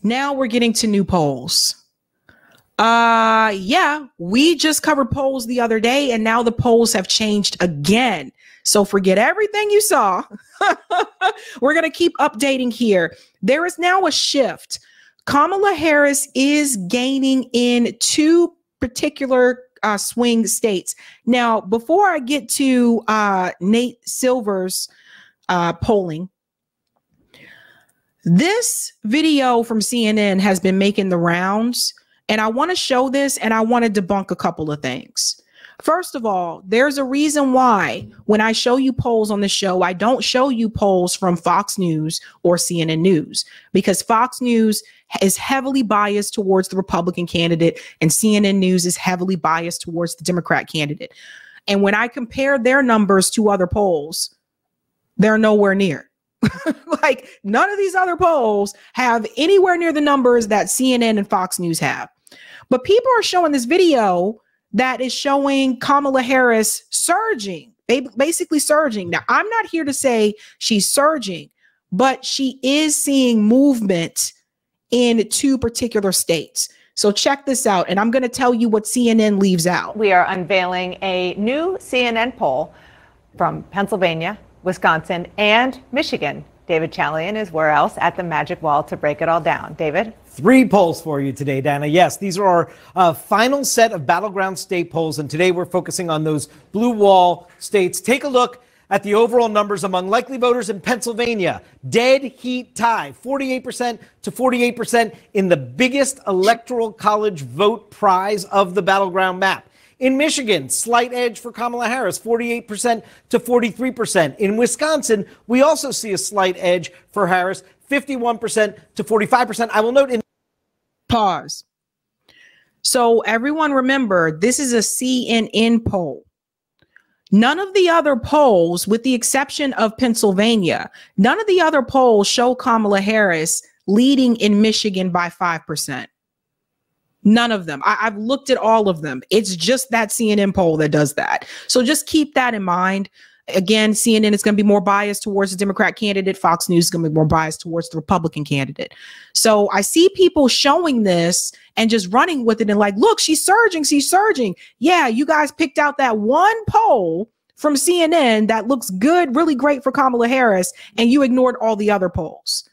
Now we're getting to new polls. Yeah, we just covered polls the other day, and now the polls have changed again. So forget everything you saw. We're going to keep updating here. There is now a shift. Kamala Harris is gaining in two particular swing states. Now, before I get to Nate Silver's polling, this video from CNN has been making the rounds, and I want to show this, and I want to debunk a couple of things. First of all, there's a reason why when I show you polls on the show, I don't show you polls from Fox News or CNN News, because Fox News is heavily biased towards the Republican candidate and CNN News is heavily biased towards the Democrat candidate. And when I compare their numbers to other polls, they're nowhere near. Like, none of these other polls have anywhere near the numbers that CNN and Fox News have. But people are showing this video that is showing Kamala Harris surging, basically surging. Now, I'm not here to say she's surging, but she is seeing movement in two particular states. So check this out, and I'm going to tell you what CNN leaves out. We are unveiling a new CNN poll from Pennsylvania, Wisconsin, and Michigan. David Chalian is where else at the Magic Wall to break it all down. David? 3 polls for you today, Dana. Yes, these are our final set of battleground state polls, and today we're focusing on those blue wall states. Take a look at the overall numbers among likely voters in Pennsylvania. Dead heat tie, 48% to 48% in the biggest electoral college vote prize of the battleground map. In Michigan, slight edge for Kamala Harris, 48% to 43%. In Wisconsin, we also see a slight edge for Harris, 51% to 45%. I will note in pause. So everyone remember, this is a CNN poll. None of the other polls, with the exception of Pennsylvania, none of the other polls show Kamala Harris leading in Michigan by 5%. None of them. I've looked at all of them. It's just that CNN poll that does that. So just keep that in mind. Again, CNN is going to be more biased towards the Democrat candidate. Fox News is going to be more biased towards the Republican candidate. So I see people showing this and just running with it and like, look, she's surging. She's surging. Yeah, you guys picked out that one poll from CNN that looks good, really great for Kamala Harris, and you ignored all the other polls.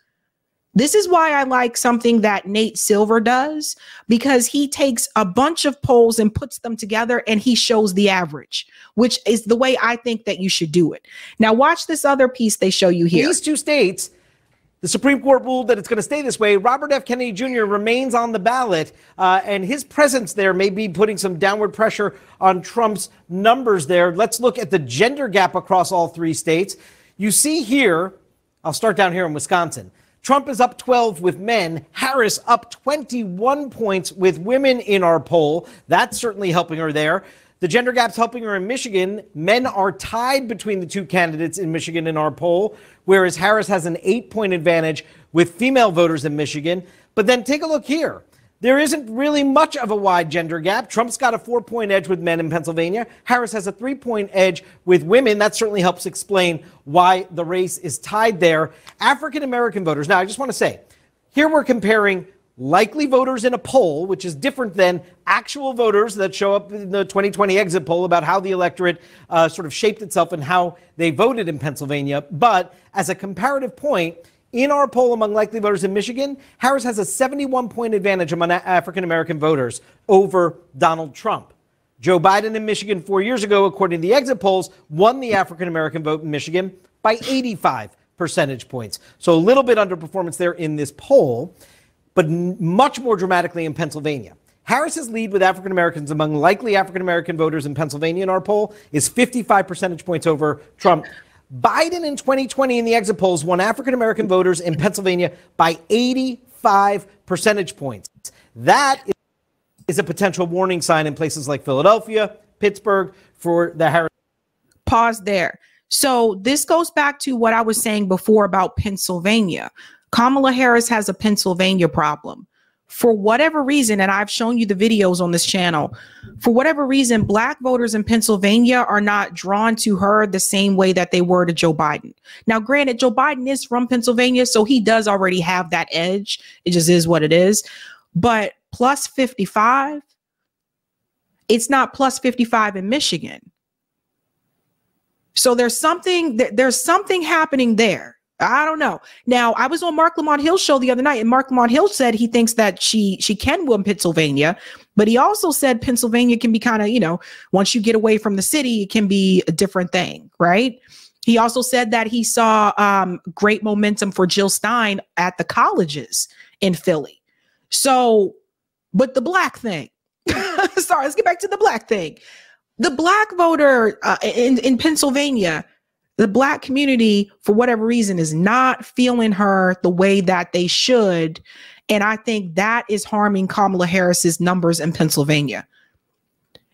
This is why I like something that Nate Silver does, because he takes a bunch of polls and puts them together and he shows the average, which is the way I think that you should do it. Now, watch this other piece they show you here. These two states, the Supreme Court ruled that it's going to stay this way. Robert F. Kennedy Jr. remains on the ballot, and his presence there may be putting some downward pressure on Trump's numbers there. Let's look at the gender gap across all 3 states. You see here, I'll start down here in Wisconsin. Trump is up 12 with men. Harris up 21 points with women in our poll. That's certainly helping her there. The gender gap's helping her in Michigan. Men are tied between the 2 candidates in Michigan in our poll, whereas Harris has an 8-point advantage with female voters in Michigan. But then take a look here. There isn't really much of a wide gender gap. Trump's got a 4-point edge with men in Pennsylvania. Harris has a 3-point edge with women. That certainly helps explain why the race is tied there. African-American voters. Now, I just want to say, here we're comparing likely voters in a poll, which is different than actual voters that show up in the 2020 exit poll about how the electorate sort of shaped itself and how they voted in Pennsylvania. But as a comparative point, in our poll among likely voters in Michigan, Harris has a 71-point advantage among African-American voters over Donald Trump. Joe Biden in Michigan 4 years ago, according to the exit polls, won the African-American vote in Michigan by 85 percentage points. So a little bit underperformance there in this poll, but much more dramatically in Pennsylvania. Harris's lead with African-Americans among likely African-American voters in Pennsylvania in our poll is 55 percentage points over Trump. Biden in 2020 in the exit polls won African-American voters in Pennsylvania by 85 percentage points. That is a potential warning sign in places like Philadelphia, Pittsburgh for the Harris. Pause there. So this goes back to what I was saying before about Pennsylvania. Kamala Harris has a Pennsylvania problem. for whatever reason, and I've shown you the videos on this channel, for whatever reason, Black voters in Pennsylvania are not drawn to her the same way that they were to Joe Biden. Now, granted, Joe Biden is from Pennsylvania, so he does already have that edge. It just is what it is. But plus 55, it's not plus 55 in Michigan. So there's something happening there. I don't know. Now, I was on Mark Lamont Hill's show the other night, and Mark Lamont Hill said he thinks that she can win Pennsylvania, but he also said Pennsylvania can be kind of, you know, once you get away from the city, it can be a different thing, right? He also said that he saw great momentum for Jill Stein at the colleges in Philly. So, but the Black thing, sorry, let's get back to the Black thing. The Black voter in Pennsylvania, the Black community, for whatever reason, is not feeling her the way that they should. And I think that is harming Kamala Harris's numbers in Pennsylvania.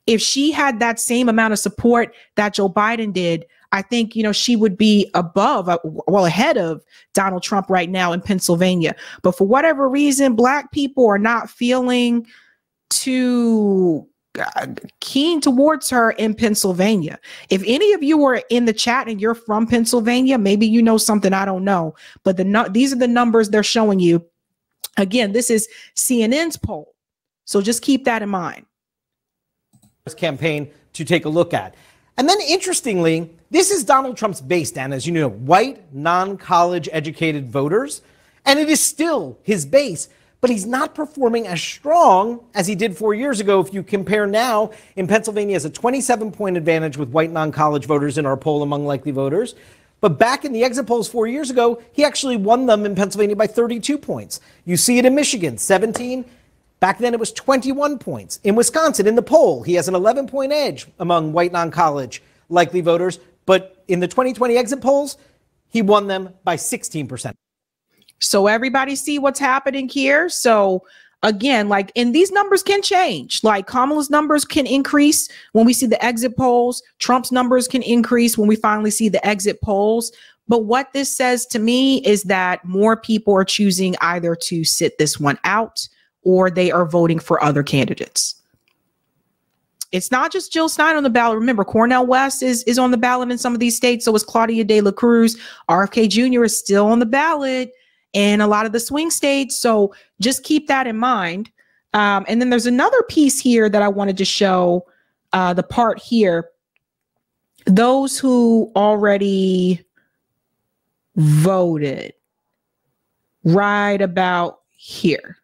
If she had that same amount of support that Joe Biden did, I think, you know, she would be ahead of Donald Trump right now in Pennsylvania. But for whatever reason, Black people are not feeling too keen towards her in Pennsylvania. If any of you are in the chat and you're from Pennsylvania, maybe you know something I don't know, but these are the numbers they're showing you. Again, this is CNN's poll, so just keep that in mind. Campaign to take a look at. And then interestingly, this is Donald Trump's base, Dan, as you know, white, non-college educated voters, and it is still his base. But he's not performing as strong as he did 4 years ago. If you compare now, in Pennsylvania, has a 27-point advantage with white non-college voters in our poll among likely voters. But back in the exit polls 4 years ago, he actually won them in Pennsylvania by 32 points. You see it in Michigan, 17. Back then it was 21 points. In Wisconsin, in the poll, he has an 11-point edge among white non-college likely voters. But in the 2020 exit polls, he won them by 16%. So everybody see what's happening here. So again, like, and these numbers can change. Like Kamala's numbers can increase when we see the exit polls. Trump's numbers can increase when we finally see the exit polls. But what this says to me is that more people are choosing either to sit this one out or they are voting for other candidates. It's not just Jill Stein on the ballot. Remember, Cornel West is on the ballot in some of these states. So is Claudia De La Cruz. RFK Jr. is still on the ballot in a lot of the swing states. So just keep that in mind. And then there's another piece here that I wanted to show, the part here. Those who already voted right about here.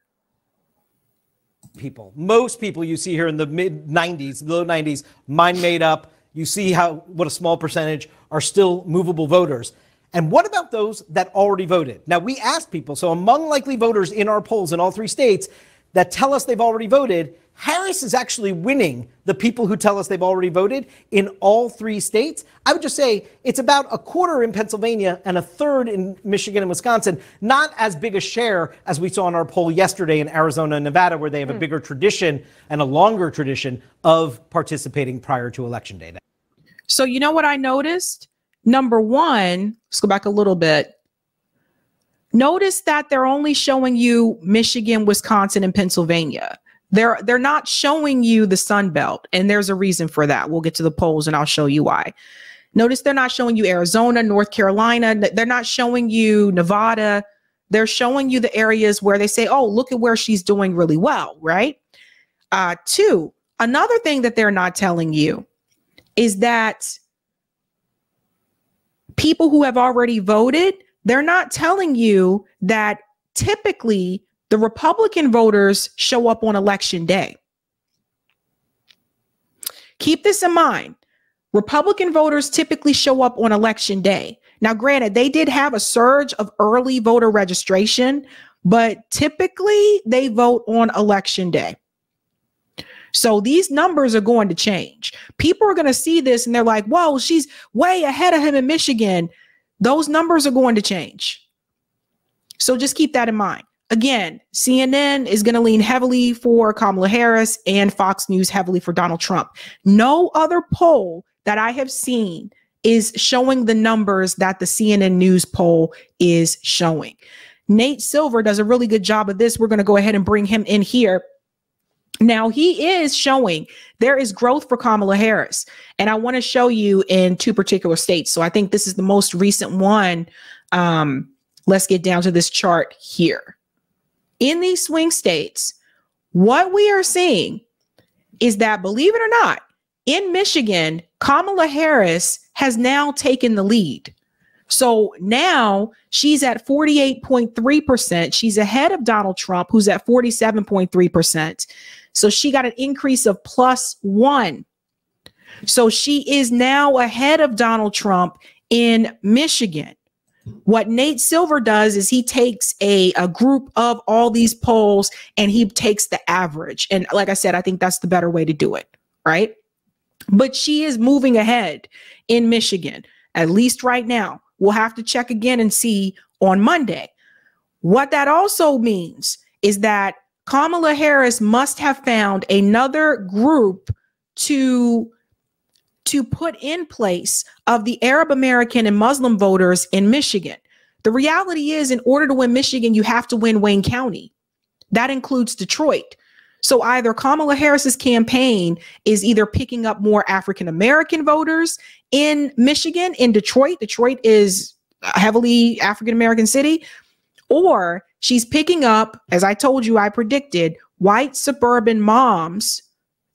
Most people you see here in the mid 90s, low 90s, mind made up. You see what a small percentage are still movable voters. And what about those that already voted? Now, we asked people, so among likely voters in our polls in all 3 states that tell us they've already voted, Harris is actually winning the people who tell us they've already voted in all 3 states. I would just say it's about a quarter in Pennsylvania and a third in Michigan and Wisconsin. Not as big a share as we saw in our poll yesterday in Arizona and Nevada, where they have a bigger tradition and a longer tradition of participating prior to Election Day. So you know what I noticed? Number one, let's go back a little bit. Notice that they're only showing you Michigan, Wisconsin, and Pennsylvania. They're not showing you the Sun Belt, and there's a reason for that. We'll get to the polls, and I'll show you why. Notice they're not showing you Arizona, North Carolina. They're not showing you Nevada. They're showing you the areas where they say, oh, look at where she's doing really well, right? 2, another thing that they're not telling you is that people who have already voted, they're not telling you that typically the Republican voters show up on Election Day. Keep this in mind. Republican voters typically show up on Election Day. Now, granted, they did have a surge of early voter registration, but typically they vote on Election Day. So these numbers are going to change. People are going to see this and they're like, whoa, she's way ahead of him in Michigan. Those numbers are going to change. So just keep that in mind. Again, CNN is going to lean heavily for Kamala Harris and Fox News heavily for Donald Trump. No other poll that I have seen is showing the numbers that the CNN News poll is showing. Nate Silver does a really good job of this. We're going to go ahead and bring him in here. Now, he is showing there is growth for Kamala Harris. And I want to show you in 2 particular states. So I think this is the most recent one. Let's get down to this chart here. In these swing states, what we are seeing is that, believe it or not, in Michigan, Kamala Harris has now taken the lead. So now she's at 48.3%. She's ahead of Donald Trump, who's at 47.3%. So she got an increase of +1. So she is now ahead of Donald Trump in Michigan. What Nate Silver does is he takes a group of all these polls and he takes the average. And like I said, I think that's the better way to do it, right? But she is moving ahead in Michigan, at least right now. We'll have to check again and see on Monday. What that also means is that Kamala Harris must have found another group to put in place of the Arab American and Muslim voters in Michigan. The reality is, in order to win Michigan, you have to win Wayne County. That includes Detroit. So either Kamala Harris's campaign is either picking up more African American voters in Michigan, in Detroit. Detroit is a heavily African American city, or she's picking up, as I told you, I predicted, white suburban moms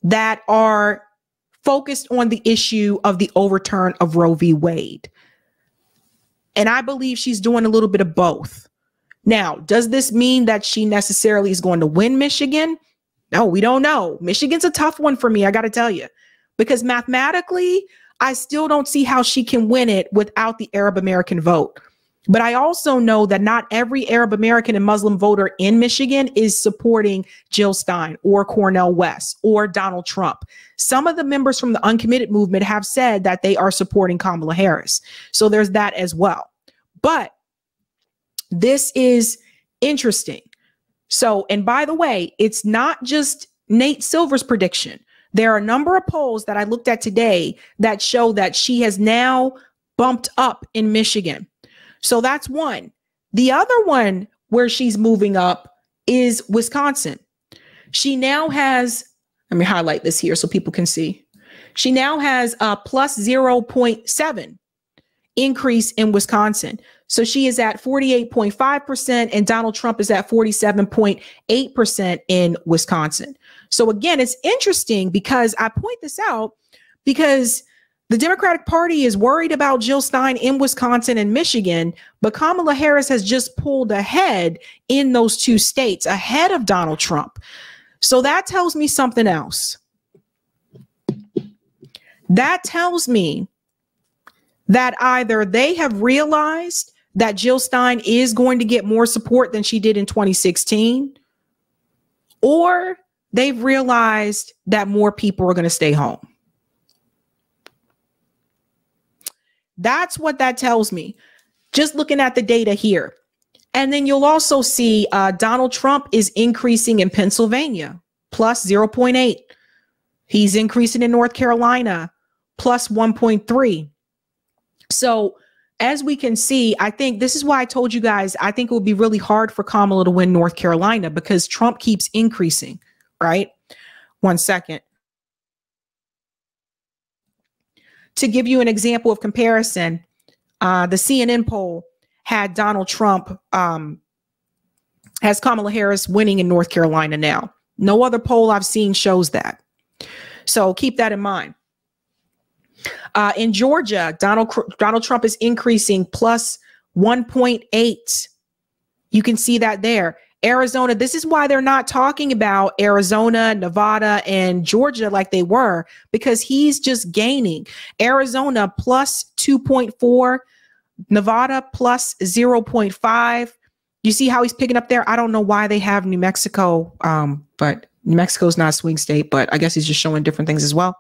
that are focused on the issue of the overturn of Roe v. Wade. And I believe she's doing a little bit of both. Now, does this mean that she necessarily is going to win Michigan? No, we don't know. Michigan's a tough one for me, I got to tell you, because mathematically, I still don't see how she can win it without the Arab American vote. But I also know that not every Arab American and Muslim voter in Michigan is supporting Jill Stein or Cornel West or Donald Trump. Some of the members from the uncommitted movement have said that they are supporting Kamala Harris. So there's that as well. But this is interesting. So, and by the way, it's not just Nate Silver's prediction. There are a number of polls that I looked at today that show that she has now bumped up in Michigan. So that's one. The other one where she's moving up is Wisconsin. She now has, let me highlight this here so people can see. She now has a plus 0.7 increase in Wisconsin. So she is at 48.5% and Donald Trump is at 47.8% in Wisconsin. So again, it's interesting because I point this out because the Democratic Party is worried about Jill Stein in Wisconsin and Michigan, but Kamala Harris has just pulled ahead in those 2 states, ahead of Donald Trump. So that tells me something else. That tells me that either they have realized that Jill Stein is going to get more support than she did in 2016, or they've realized that more people are going to stay home. That's what that tells me, just looking at the data here. And then you'll also see Donald Trump is increasing in Pennsylvania, plus 0.8. He's increasing in North Carolina, plus 1.3. So as we can see, I think this is why I told you guys, I think it would be really hard for Kamala to win North Carolina because Trump keeps increasing, right? 1 second. To give you an example of comparison, the CNN poll had Donald Trump, has Kamala Harris winning in North Carolina now. No other poll I've seen shows that. So keep that in mind. In Georgia, Donald Trump is increasing plus 1.8. You can see that there. Arizona, this is why they're not talking about Arizona, Nevada, and Georgia like they were, because he's just gaining. Arizona plus 2.4, Nevada plus 0.5. You see how he's picking up there? I don't know why they have New Mexico, but New Mexico's not a swing state, but I guess he's just showing different things as well.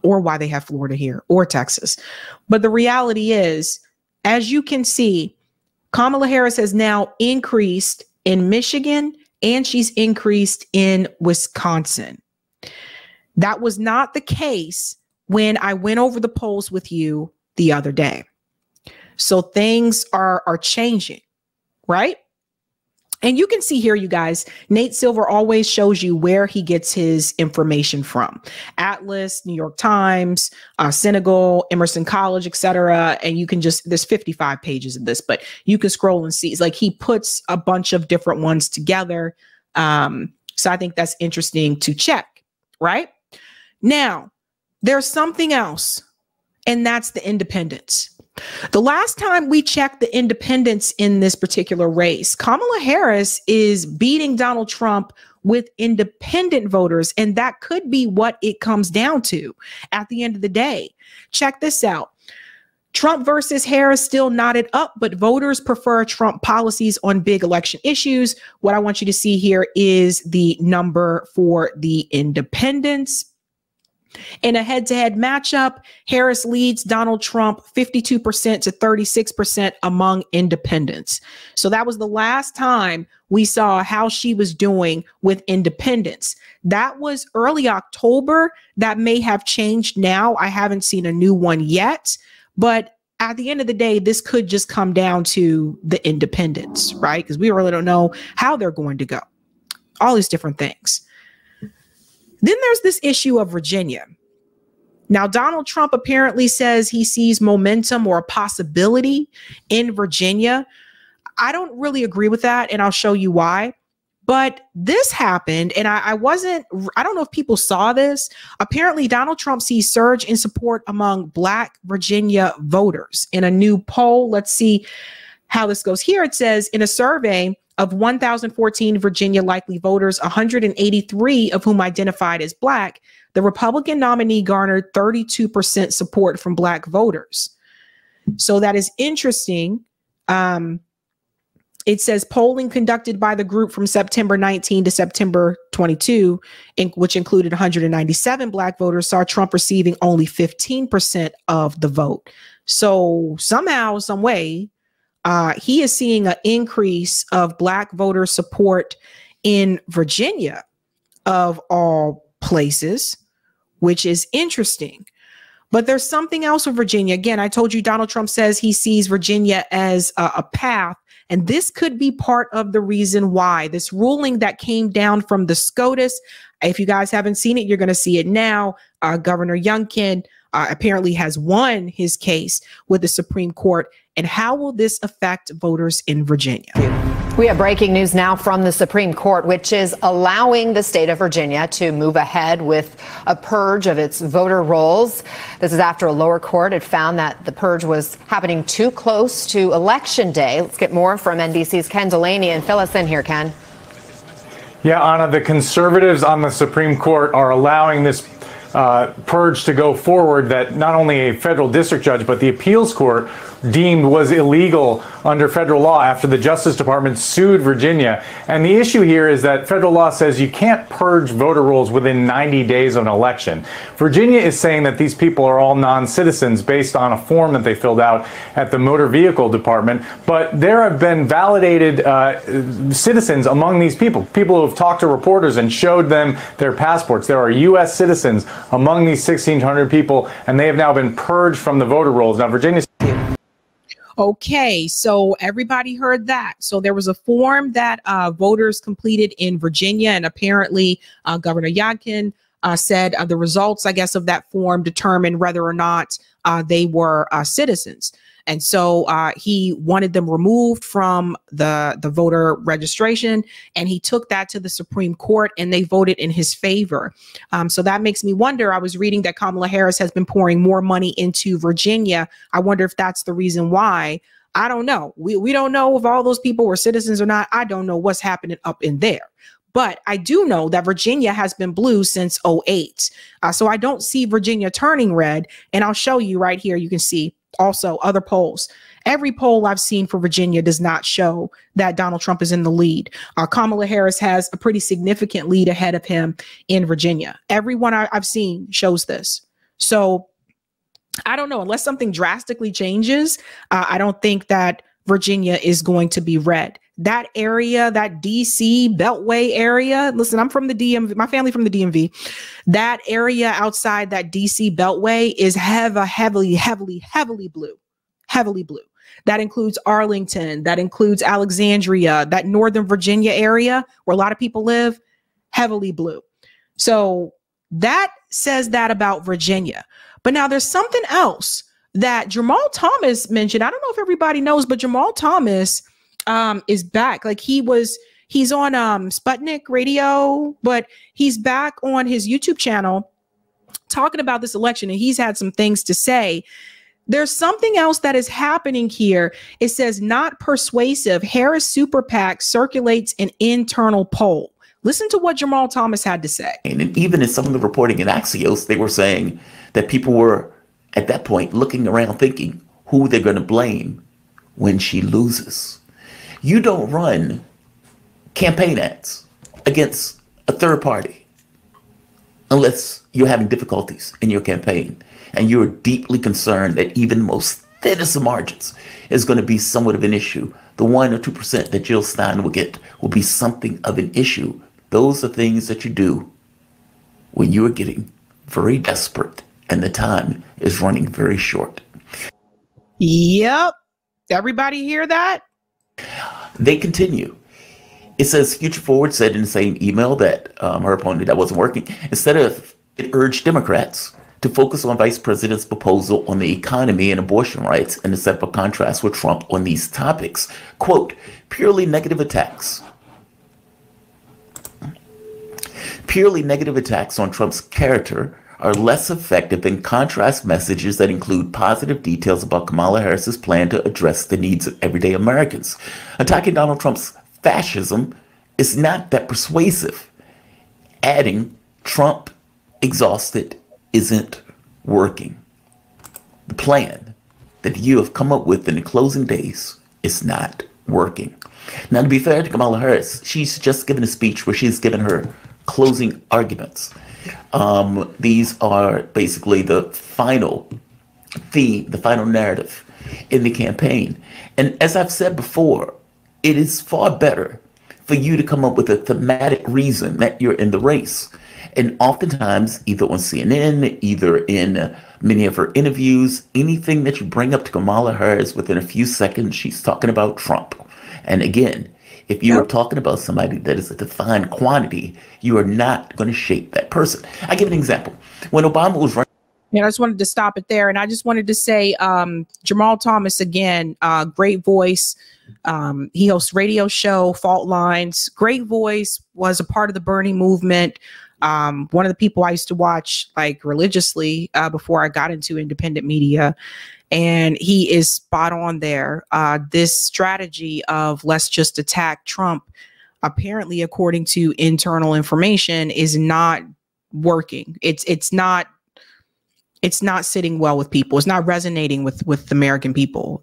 Or why they have Florida here or Texas. But the reality is, as you can see, Kamala Harris has now increased in Michigan and she's increased in Wisconsin. That was not the case when I went over the polls with you the other day. So things are changing, right? And you can see here, you guys, Nate Silver always shows you where he gets his information from. Atlas, New York Times, Senegal, Emerson College, etc. And you can just, there's 55 pages of this, but you can scroll and see. It's like he puts a bunch of different ones together. So I think that's interesting to check, right? Now, there's something else, and that's the independents. The last time we checked the independents in this particular race, Kamala Harris is beating Donald Trump with independent voters, and that could be what it comes down to at the end of the day. Check this out. Trump versus Harris still knotted up, but voters prefer Trump policies on big election issues. What I want you to see here is the number for the independents. In a head-to-head matchup, Harris leads Donald Trump 52% to 36% among independents. So that was the last time we saw how she was doing with independents. That was early October. That may have changed now. I haven't seen a new one yet. But at the end of the day, this could just come down to the independents, right? Because we really don't know how they're going to go. All these different things. Then there's this issue of Virginia. Now, Donald Trump apparently says he sees momentum or a possibility in Virginia. I don't really agree with that, and I'll show you why. But this happened, and I don't know if people saw this. Apparently, Donald Trump sees surge in support among Black Virginia voters in a new poll. Let's see how this goes. Here it says, in a survey of 1,014 Virginia likely voters, 183 of whom identified as Black, the Republican nominee garnered 32% support from Black voters. So that is interesting. It says polling conducted by the group from September 19 to September 22, which included 197 Black voters, saw Trump receiving only 15% of the vote. So somehow, some way, he is seeing an increase of Black voter support in Virginia, of all places, which is interesting. But there's something else with Virginia. Again, I told you Donald Trump says he sees Virginia as a path, and this could be part of the reason why. This ruling that came down from the SCOTUS, if you guys haven't seen it, you're going to see it now. Governor Youngkin apparently has won his case with the Supreme Court. And how will this affect voters in Virginia? We have breaking news now from the Supreme Court, which is allowing the state of Virginia to move ahead with a purge of its voter rolls. This is after a lower court had found that the purge was happening too close to Election Day. Let's get more from NBC's Ken Delaney and fill us in here, Ken. Yeah, Anna, the conservatives on the Supreme Court are allowing this purge to go forward that not only a federal district judge, but the appeals court deemed was illegal under federal law after the Justice Department sued Virginia. And the issue here is that federal law says you can't purge voter rolls within 90 days of an election. Virginia is saying that these people are all non-citizens based on a form that they filled out at the Motor Vehicle Department. But there have been validated citizens among these people, people who have talked to reporters and showed them their passports. There are U.S. citizens among these 1,600 people, and they have now been purged from the voter rolls. Now, Virginia. Okay, so everybody heard that. So there was a form that voters completed in Virginia, and apparently Governor Youngkin said the results, I guess, of that form determined whether or not they were citizens. And so he wanted them removed from the voter registration, and he took that to the Supreme Court, and they voted in his favor. So that makes me wonder. I was reading that Kamala Harris has been pouring more money into Virginia. I wonder if that's the reason why. I don't know. We don't know if all those people were citizens or not. I don't know what's happening up in there. But I do know that Virginia has been blue since 2008. So I don't see Virginia turning red. And I'll show you right here. You can see also other polls. Every poll I've seen for Virginia does not show that Donald Trump is in the lead. Kamala Harris has a pretty significant lead ahead of him in Virginia. Everyone I've seen shows this. So I don't know, unless something drastically changes, I don't think that Virginia is going to be red. That area, that DC Beltway area, listen, I'm from the DMV, my family from the DMV. That area outside that DC Beltway is heavily blue, heavily blue. That includes Arlington. That includes Alexandria, that Northern Virginia area where a lot of people live, heavily blue. So that says that about Virginia. But now there's something else that Jamal Thomas mentioned. I don't know if everybody knows, but Jamal Thomas is back. Like he's on Sputnik Radio, but he's back on his YouTube channel talking about this election, and he's had some things to say. There's something else that is happening here. It says not persuasive. Harris Super PAC circulates an internal poll. Listen to what Jamal Thomas had to say. And even in some of the reporting in Axios, they were saying that people were at that point looking around thinking who they're going to blame when she loses. You don't run campaign ads against a third party unless you're having difficulties in your campaign and you're deeply concerned that even most thinnest of margins is going to be somewhat of an issue. The 1 or 2% that Jill Stein will get will be something of an issue. Those are things that you do when you are getting very desperate and the time is running very short. Yep. Everybody hear that? They continue. It says Future Forward said in the same email that her opponent, that wasn't working. Instead of it urged Democrats to focus on Vice President's proposal on the economy and abortion rights and to set up a contrast with Trump on these topics. Quote, purely negative attacks on Trump's character are less effective than contrast messages that include positive details about Kamala Harris's plan to address the needs of everyday Americans. Attacking Donald Trump's fascism is not that persuasive. Adding Trump exhausted isn't working. The plan that you have come up with in the closing days is not working. Now, to be fair to Kamala Harris, she's just given a speech where she's given her closing arguments. These are basically the final theme, the final narrative in the campaign. And as I've said before, it is far better for you to come up with a thematic reason that you're in the race. And oftentimes, either on CNN, either in many of her interviews, anything that you bring up to Kamala Harris, within a few seconds, she's talking about Trump. And again, if you are talking about somebody that is a defined quantity, you are not going to shape that person. I give an example. When Obama was running. Yeah, I just wanted to stop it there. And I just wanted to say, Jamal Thomas, again, great voice. He hosts radio show, Fault Lines. Great voice, was a part of the Bernie movement. One of the people I used to watch like religiously before I got into independent media. And he is spot on there. This strategy of let's just attack Trump, apparently, according to internal information, is not working. It's not sitting well with people. It's not resonating with the American people.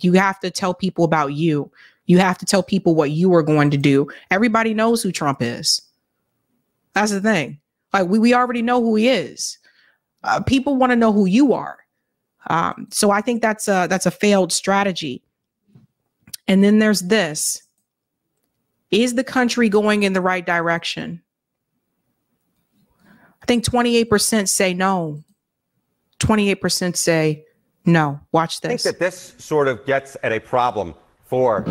You have to tell people about you. You have to tell people what you are going to do. Everybody knows who Trump is. That's the thing. Like we already know who he is. People want to know who you are. So I think that's a failed strategy. And then there's this. Is the country going in the right direction? I think 28% say no. 28% say no. Watch this. I think that this sort of gets at a problem for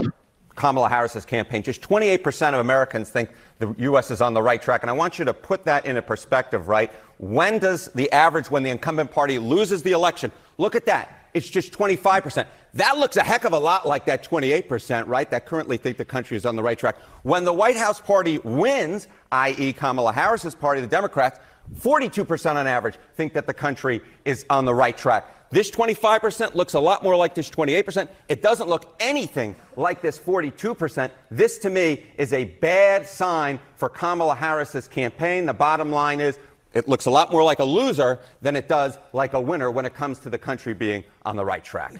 Kamala Harris's campaign. Just 28% of Americans think the U.S. is on the right track. And I want you to put that in a perspective, right? When does the average, when the incumbent party loses the election, look at that. It's just 25%. That looks a heck of a lot like that 28%, right, that currently think the country is on the right track. When the White House party wins, i.e. Kamala Harris's party, the Democrats, 42% on average think that the country is on the right track. This 25% looks a lot more like this 28%. It doesn't look anything like this 42%. This, to me, is a bad sign for Kamala Harris's campaign. The bottom line is it looks a lot more like a loser than it does like a winner when it comes to the country being on the right track.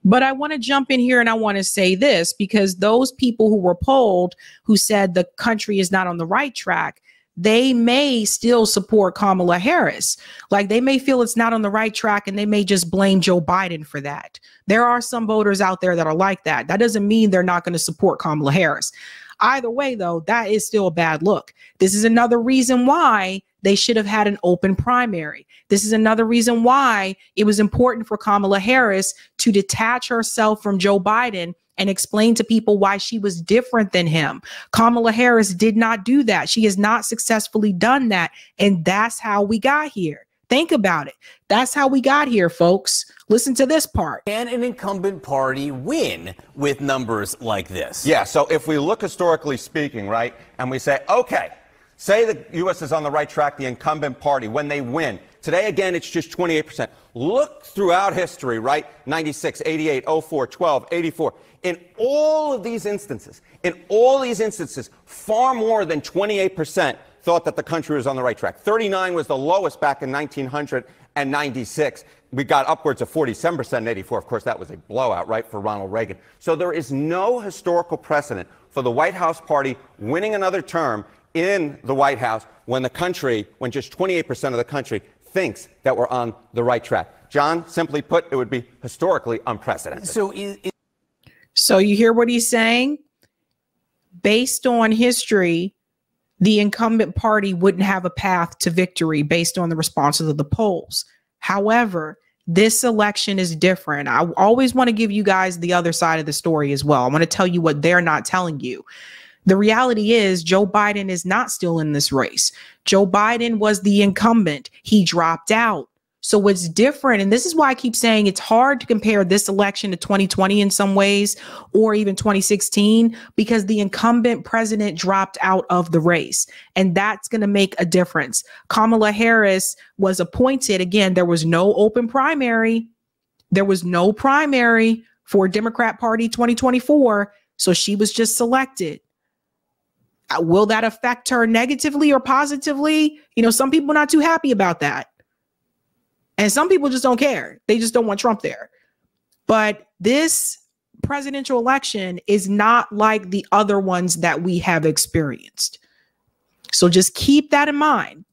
But I want to jump in here and I want to say this, because those people who were polled who said the country is not on the right track, they may still support Kamala Harris. Like they may feel it's not on the right track and they may just blame Joe Biden for that. There are some voters out there that are like that. That doesn't mean they're not going to support Kamala Harris. Either way, though, that is still a bad look. This is another reason why they should have had an open primary. This is another reason why it was important for Kamala Harris to detach herself from Joe Biden and explain to people why she was different than him. Kamala Harris did not do that. She has not successfully done that. And that's how we got here. Think about it. That's how we got here, folks. Listen to this part. Can an incumbent party win with numbers like this? Yeah, so if we look historically speaking, right, and we say, okay, say the U.S. is on the right track, the incumbent party, when they win. Today, again, it's just 28%. Look throughout history, right? 96, 88, 04, 12, 84. In all of these instances, far more than 28% thought that the country was on the right track. 39 was the lowest back in 1996. We got upwards of 47% in 84. Of course, that was a blowout, right, for Ronald Reagan. So there is no historical precedent for the White House party winning another term in the White House when just 28% of the country thinks that we're on the right track. John, simply put, it would be historically unprecedented. So you hear what he's saying? Based on history, the incumbent party wouldn't have a path to victory based on the responses of the polls. However, this election is different. I always want to give you guys the other side of the story as well. I want to tell you what they're not telling you. The reality is Joe Biden is not still in this race. Joe Biden was the incumbent. He dropped out. So what's different, and this is why I keep saying it's hard to compare this election to 2020 in some ways, or even 2016, because the incumbent president dropped out of the race. And that's going to make a difference. Kamala Harris was appointed. Again, there was no open primary. There was no primary for Democrat Party 2024. So she was just selected. Will that affect her negatively or positively? You know, some people are not too happy about that. And some people just don't care. They just don't want Trump there. But this presidential election is not like the other ones that we have experienced. So just keep that in mind.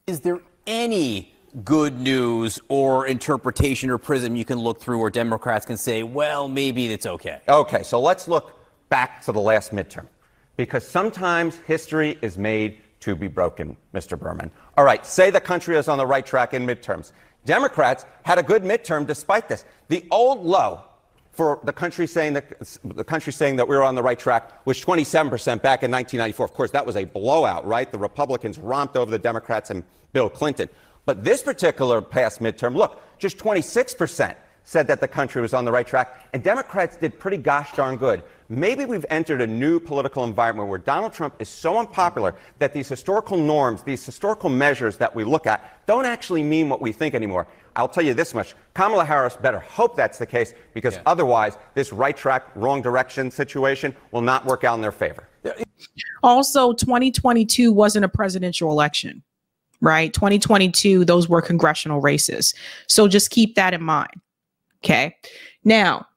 Is there any good news or interpretation or prism you can look through where Democrats can say, well, maybe it's okay? Okay, so let's look back to the last midterm, because sometimes history is made to be broken, Mr. Berman. All right, say the country is on the right track in midterms. Democrats had a good midterm despite this. The old low for the country saying that we were on the right track was 27% back in 1994. Of course, that was a blowout, right? The Republicans romped over the Democrats and Bill Clinton. But this particular past midterm, look, just 26% said that the country was on the right track, and Democrats did pretty gosh darn good. Maybe we've entered a new political environment where Donald Trump is so unpopular that these historical norms, these historical measures that we look at don't actually mean what we think anymore. I'll tell you this much. Kamala Harris better hope that's the case, because otherwise this right track, wrong direction situation will not work out in their favor. Also, 2022 wasn't a presidential election, right? 2022, those were congressional races. So just keep that in mind. Okay. Now,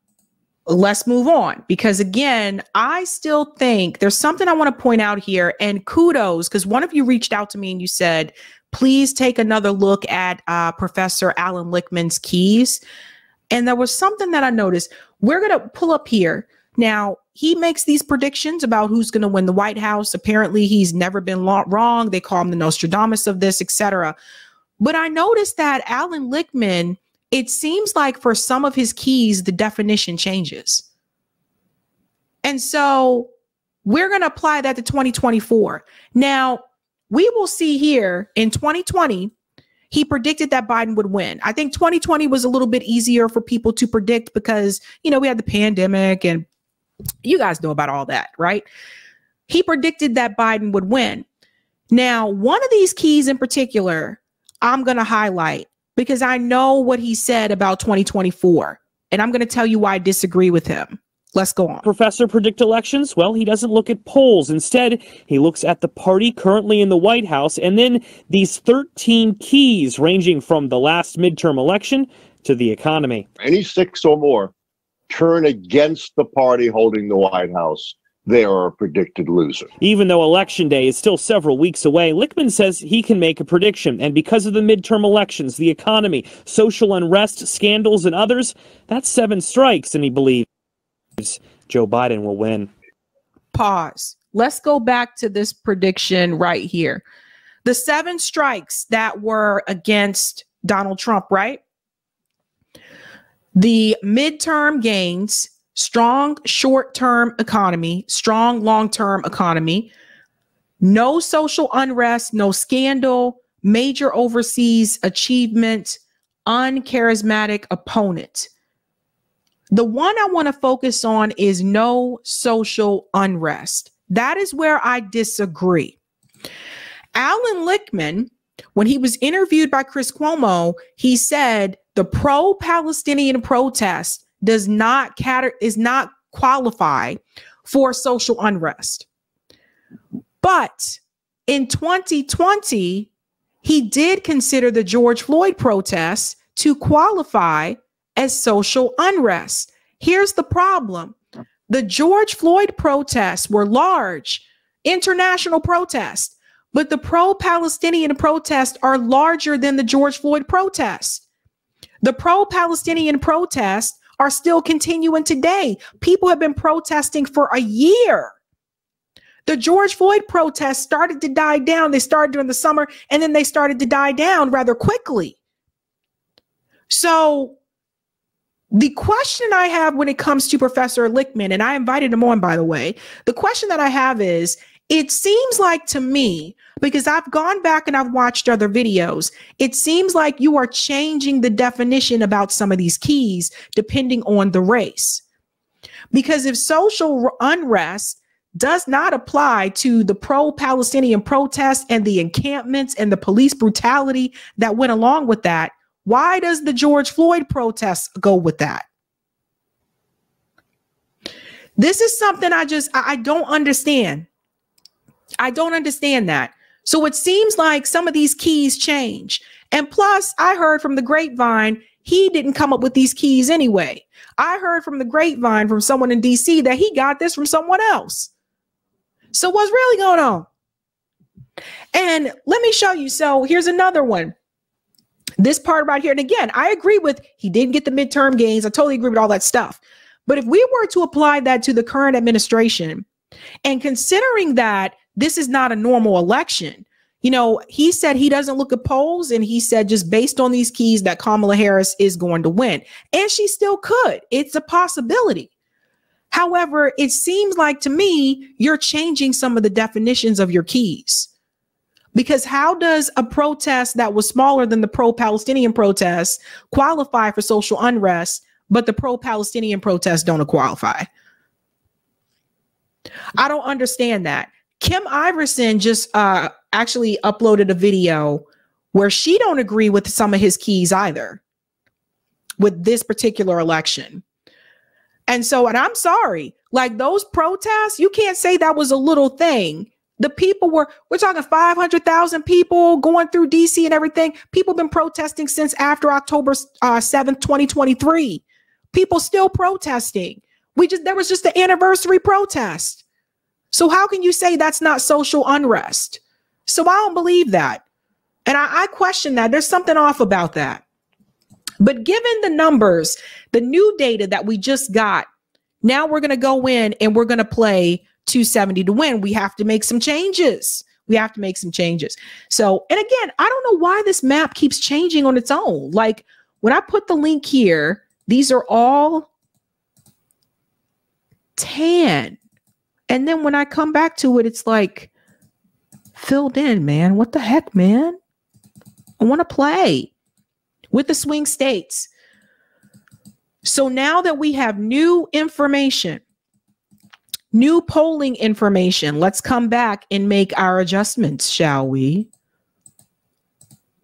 let's move on, because again, I still think there's something I want to point out here, and kudos, because one of you reached out to me and you said, please take another look at Professor Alan Lichtman's keys. And there was something that I noticed. We're going to pull up here. Now, he makes these predictions about who's going to win the White House. Apparently, he's never been wrong. They call him the Nostradamus of this, etc. But I noticed that Alan Lichtman, it seems like for some of his keys, the definition changes. And so we're going to apply that to 2024. Now, we will see here in 2020, he predicted that Biden would win. I think 2020 was a little bit easier for people to predict because, you know, we had the pandemic and you guys know about all that, right? He predicted that Biden would win. Now, one of these keys in particular, I'm going to highlight, because I know what he said about 2024, and I'm going to tell you why I disagree with him. Let's go on. Professor predict elections? Well, he doesn't look at polls. Instead, he looks at the party currently in the White House and then these 13 keys ranging from the last midterm election to the economy. Any 6 or more turn against the party holding the White House, they are a predicted loser. Even though Election Day is still several weeks away, Lichtman says he can make a prediction. And because of the midterm elections, the economy, social unrest, scandals, and others, that's 7 strikes, and he believes Joe Biden will win. Pause. Let's go back to this prediction right here. The 7 strikes that were against Donald Trump, right? The midterm gains, strong short-term economy, strong long-term economy, no social unrest, no scandal, major overseas achievement, uncharismatic opponent. The one I want to focus on is no social unrest. That is where I disagree. Alan Lichtman, when he was interviewed by Chris Cuomo, he said the pro-Palestinian protest is not qualify for social unrest. But in 2020, he did consider the George Floyd protests to qualify as social unrest. Here's the problem. The George Floyd protests were large, international protests, but the pro-Palestinian protests are larger than the George Floyd protests. The pro-Palestinian protests are still continuing today. People have been protesting for a year. The George Floyd protests started to die down. They started during the summer, and then they started to die down rather quickly. So the question I have when it comes to Professor Lichtman, and I invited him on, by the way, the question that I have is, it seems like to me, because I've gone back and I've watched other videos, it seems like you are changing the definition about some of these keys depending on the race. Because if social unrest does not apply to the pro-Palestinian protests and the encampments and the police brutality that went along with that, why does the George Floyd protests go with that? This is something I don't understand. I don't understand that. So it seems like some of these keys change. And plus, I heard from the grapevine, he didn't come up with these keys anyway. I heard from the grapevine from someone in DC that he got this from someone else. So what's really going on? And let me show you. So here's another one. This part right here. And again, I agree with he didn't get the midterm gains. I totally agree with all that stuff. But if we were to apply that to the current administration, and considering that this is not a normal election, you know, he said he doesn't look at polls, and he said just based on these keys that Kamala Harris is going to win. And she still could. It's a possibility. However, it seems like to me, you're changing some of the definitions of your keys. Because how does a protest that was smaller than the pro-Palestinian protests qualify for social unrest, but the pro-Palestinian protests don't qualify? I don't understand that. Kim Iverson just actually uploaded a video where she don't agree with some of his keys either with this particular election. And so, and I'm sorry, like those protests, you can't say that was a little thing. The people we're talking 500,000 people going through DC and everything. People have been protesting since after October 7th, 2023. People still protesting. There was just the anniversary protest. So how can you say that's not social unrest? So I don't believe that. And I question that. There's something off about that. But given the numbers, the new data that we just got, now we're going to go in and we're going to play 270 to win. We have to make some changes. We have to make some changes. So, and again, I don't know why this map keeps changing on its own. Like when I put the link here, these are all tan. And then when I come back to it, it's like filled in, man. What the heck, man? I want to play with the swing states. So now that we have new information, new polling information, let's come back and make our adjustments, shall we?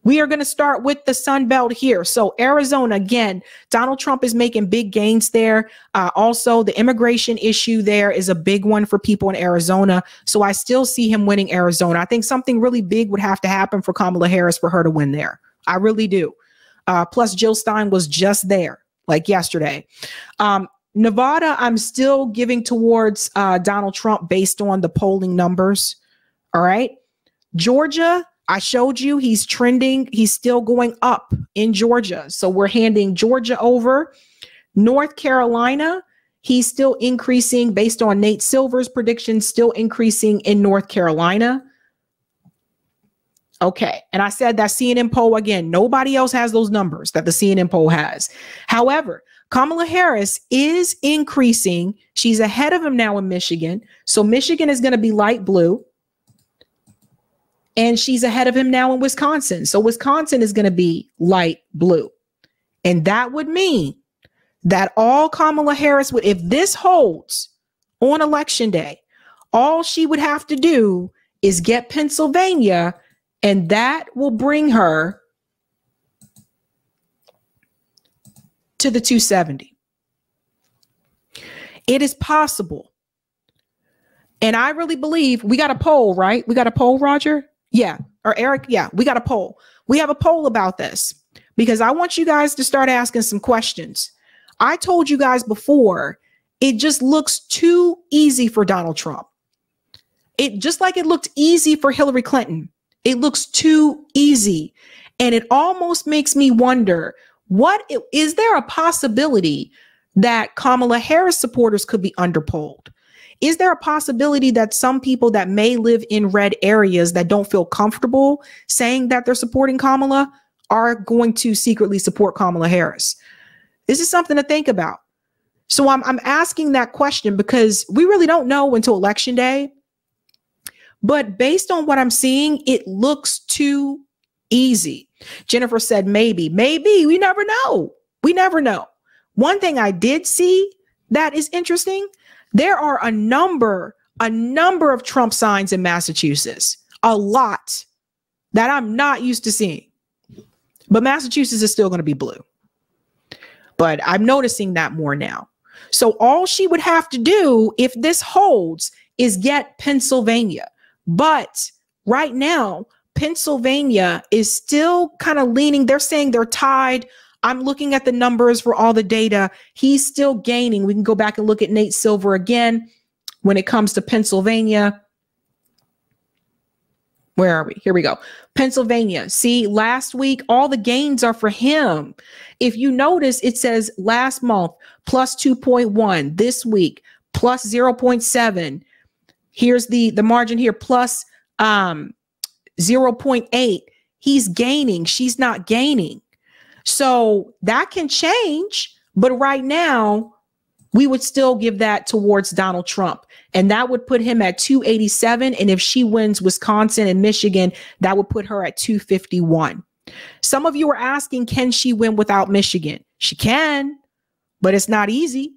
We are going to start with the Sun Belt here. So Arizona, again, Donald Trump is making big gains there. Also, the immigration issue there is a big one for people in Arizona. So I still see him winning Arizona. I think something really big would have to happen for Kamala Harris for her to win there. I really do. Plus, Jill Stein was just there like yesterday. Nevada, I'm still giving towards Donald Trump based on the polling numbers. All right. Georgia, I showed you he's trending. He's still going up in Georgia. So we're handing Georgia over. North Carolina, He's still increasing based on Nate Silver's predictions, still increasing in North Carolina. Okay. And I said that CNN poll again, nobody else has those numbers that the CNN poll has. However, Kamala Harris is increasing. She's ahead of him now in Michigan. So Michigan is going to be light blue. And she's ahead of him now in Wisconsin. So Wisconsin is going to be light blue. And that would mean that all Kamala Harris would, if this holds on election day, all she would have to do is get Pennsylvania, and that will bring her to the 270. It is possible. And I really believe we got a poll, right? We got a poll, Roger? Yeah. Or Eric? Yeah, we got a poll. We have a poll about this because I want you guys to start asking some questions. I told you guys before, it just looks too easy for Donald Trump. It just like it looked easy for Hillary Clinton. It looks too easy. And it almost makes me wonder, is there a possibility that Kamala Harris supporters could be underpolled? Is there a possibility that some people that may live in red areas that don't feel comfortable saying that they're supporting Kamala are going to secretly support Kamala Harris? This is something to think about. So I'm asking that question because we really don't know until election day. But based on what I'm seeing, it looks too easy. Jennifer said, maybe, we never know. We never know. One thing I did see that is interesting. There are a number of Trump signs in Massachusetts, a lot that I'm not used to seeing, but Massachusetts is still going to be blue. But I'm noticing that more now. So all she would have to do if this holds is get Pennsylvania. But right now, Pennsylvania is still kind of leaning. They're saying they're tied. I'm looking at the numbers for all the data. He's still gaining. We can go back and look at Nate Silver again when it comes to Pennsylvania. Where are we? Here we go. Pennsylvania. See, last week, all the gains are for him. If you notice, it says last month, plus 2.1. This week, plus 0.7. Here's the margin here, plus 0.8. He's gaining. She's not gaining. So that can change. But right now, we would still give that towards Donald Trump. And that would put him at 287. And if she wins Wisconsin and Michigan, that would put her at 251. Some of you are asking, can she win without Michigan? She can, but it's not easy.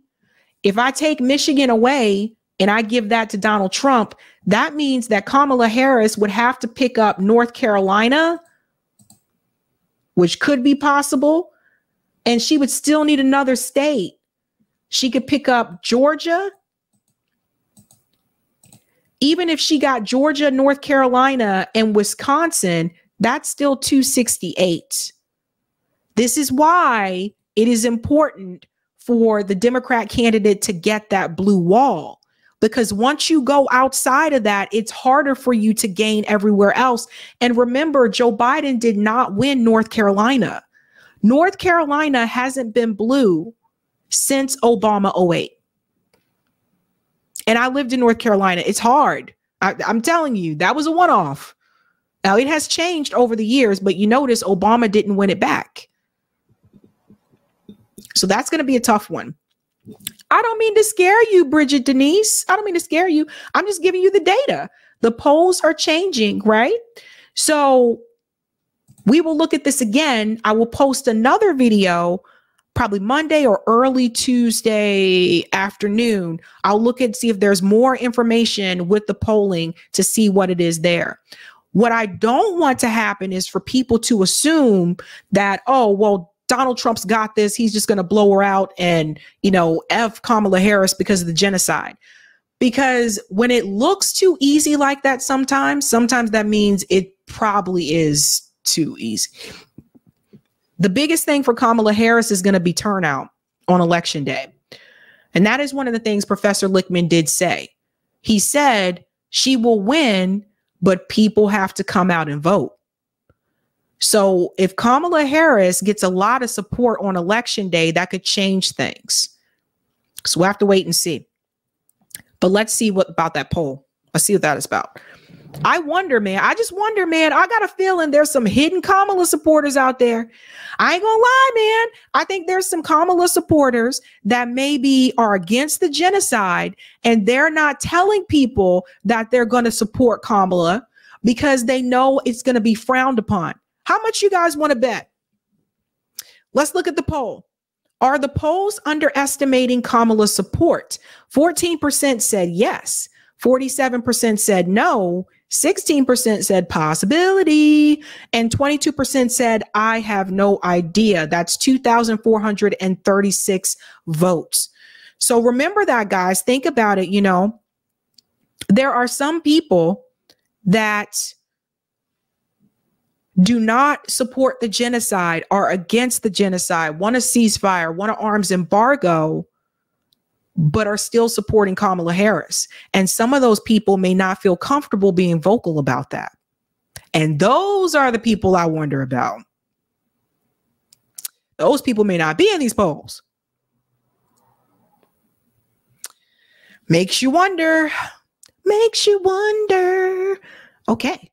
If I take Michigan away and I give that to Donald Trump, that means that Kamala Harris would have to pick up North Carolina, which could be possible. And she would still need another state. She could pick up Georgia. Even if she got Georgia, North Carolina, and Wisconsin, that's still 268. This is why it is important for the Democrat candidate to get that blue wall. Because once you go outside of that, it's harder for you to gain everywhere else. And remember, Joe Biden did not win North Carolina. North Carolina hasn't been blue since Obama 08. And I lived in North Carolina. It's hard. I'm telling you, that was a one-off. Now, it has changed over the years, but you notice Obama didn't win it back. So that's going to be a tough one. I don't mean to scare you, Bridget Denise. I don't mean to scare you. I'm just giving you the data. The polls are changing, right? So we will look at this again. I will post another video probably Monday or early Tuesday afternoon. I'll look and see if there's more information with the polling to see what it is there. What I don't want to happen is for people to assume that, oh, well, Donald Trump's got this. He's just going to blow her out and, F Kamala Harris because of the genocide. Because when it looks too easy like that, sometimes that means it probably is too easy. The biggest thing for Kamala Harris is going to be turnout on election day. And that is one of the things Professor Lichtman did say. He said she will win, but people have to come out and vote. So if Kamala Harris gets a lot of support on election day, that could change things. So we'll have to wait and see. But let's see what about that poll. Let's see what that is about. I wonder, man. I just wonder, man. I got a feeling there's some hidden Kamala supporters out there. I ain't gonna lie, man. I think there's some Kamala supporters that maybe are against the genocide, and they're not telling people that they're going to support Kamala because they know it's going to be frowned upon. How much you guys want to bet? Let's look at the poll. Are the polls underestimating Kamala's support? 14% said yes. 47% said no. 16% said possibility. And 22% said, I have no idea. That's 2,436 votes. So remember that, guys. Think about it. You know, there are some people that do not support the genocide, are against the genocide, want a ceasefire, want an arms embargo, but are still supporting Kamala Harris. And some of those people may not feel comfortable being vocal about that. And those are the people I wonder about. Those people may not be in these polls. Makes you wonder. Makes you wonder. Okay.